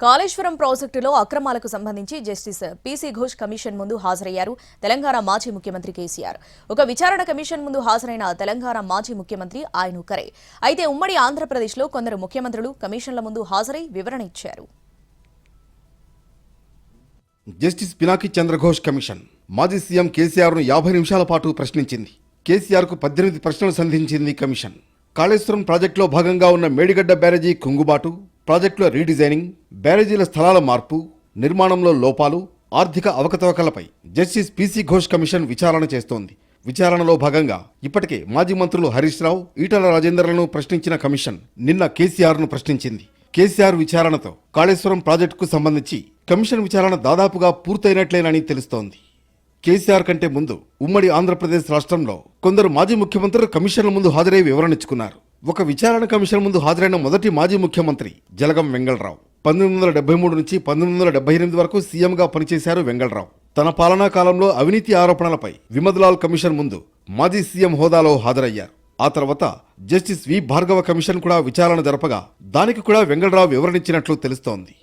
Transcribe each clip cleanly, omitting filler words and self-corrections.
కాళేశ్వరం ప్రాజెక్టులో అక్రమాలకు సంబంధించి జస్టిస్ పీసీ ఘోష్ కమిషన్ ముందు హాజరయ్యారు తెలంగాణ మాజీ ముఖ్యమంత్రి కేసీఆర్. ఒక విచారణ కమిషన్ ముందు హాజరైన తెలంగాణ మాజీ ముఖ్యమంత్రి ఆయన ఒక్కరే. అయితే ఉమ్మడి ఆంధ్రప్రదేశ్లో కొందరు ముఖ్యమంత్రులు కమిషన్ల ముందు హాజరై వివరణ ఇచ్చారు. జస్టిస్ పినాకి చంద్రఘోష్ కమిషన్ మాజీ సీఎం కేసీఆర్ను 50 నిమిషాల పాటు ప్రశ్నించింది. కేసీఆర్కు 18 ప్రశ్నలు సంధించింది కమిషన్. కాళేశ్వరం ప్రాజెక్టులో భాగంగా ఉన్న మేడిగడ్డ బ్యారేజీ కుంగుబాటు, ప్రాజెక్టుల రీడిజైనింగ్, బ్యారేజీల స్థలాల మార్పు, నిర్మాణంలో లోపాలు, ఆర్థిక అవకతవకలపై జస్టిస్ పీసీ ఘోష్ కమిషన్ విచారణ చేస్తోంది. విచారణలో భాగంగా ఇప్పటికే మాజీ మంత్రులు హరీష్ రావు, ఈటల రాజేందర్లను ప్రశ్నించిన కమిషన్ నిన్న కేసీఆర్ను ప్రశ్నించింది. కేసీఆర్ విచారణతో కాళేశ్వరం ప్రాజెక్టుకు సంబంధించి కమిషన్ విచారణ దాదాపుగా పూర్తయినట్లేనని తెలుస్తోంది. కేసీఆర్ కంటే ముందు ఉమ్మడి ఆంధ్రప్రదేశ్ రాష్ట్రంలో కొందరు మాజీ ముఖ్యమంత్రులు కమిషన్ల ముందు హాజరై వివరణిచ్చుకున్నారు. ఒక విచారణ కమిషన్ ముందు హాజరైన మొదటి మాజీ ముఖ్యమంత్రి జలగం వెంగళరావు. 1973 నుంచి 1978 వరకు సీఎంగా పనిచేశారు వెంగళరావు. తన పాలనా కాలంలో అవినీతి ఆరోపణలపై విమద్లాల్ కమిషన్ ముందు మాజీ సీఎం హోదాలో హాజరయ్యారు. ఆ తర్వాత జస్టిస్ వి భార్గవ కమిషన్ కూడా విచారణ జరపగా దానికి కూడా వెంగళరావు వివరణిచ్చినట్లు తెలుస్తోంది.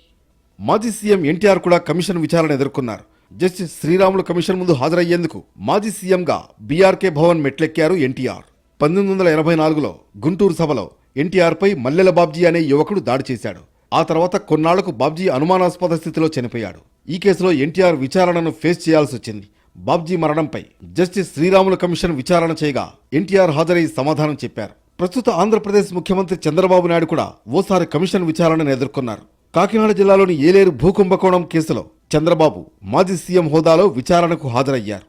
మాజీ సీఎం ఎన్టీఆర్ కూడా కమిషన్ విచారణ ఎదుర్కొన్నారు. జస్టిస్ శ్రీరాములు కమిషన్ ముందు హాజరయ్యేందుకు మాజీ సీఎంగా బీఆర్కే భవన్ మెట్లెక్కారు ఎన్టీఆర్. 1984లో గుంటూరు సభలో ఎన్టీఆర్పై మల్లెల బాబ్జీ అనే యువకుడు దాడి చేశాడు. ఆ తర్వాత కొన్నాళ్లకు బాబ్జీ అనుమానాస్పద స్థితిలో చనిపోయాడు. ఈ కేసులో ఎన్టీఆర్ విచారణను ఫేస్ చేయాల్సి వచ్చింది. బాబ్జీ మరణంపై జస్టిస్ శ్రీరాములు కమిషన్ విచారణ చేయగా ఎన్టీఆర్ హాజరై సమాధానం చెప్పారు. ప్రస్తుత ఆంధ్రప్రదేశ్ ముఖ్యమంత్రి చంద్రబాబు నాయుడు కూడా ఓసారి కమిషన్ విచారణను ఎదుర్కొన్నారు. కాకినాడ జిల్లాలోని ఏలేరు భూకుంభకోణం కేసులో చంద్రబాబు మాజీ సీఎం హోదాలో విచారణకు హాజరయ్యారు.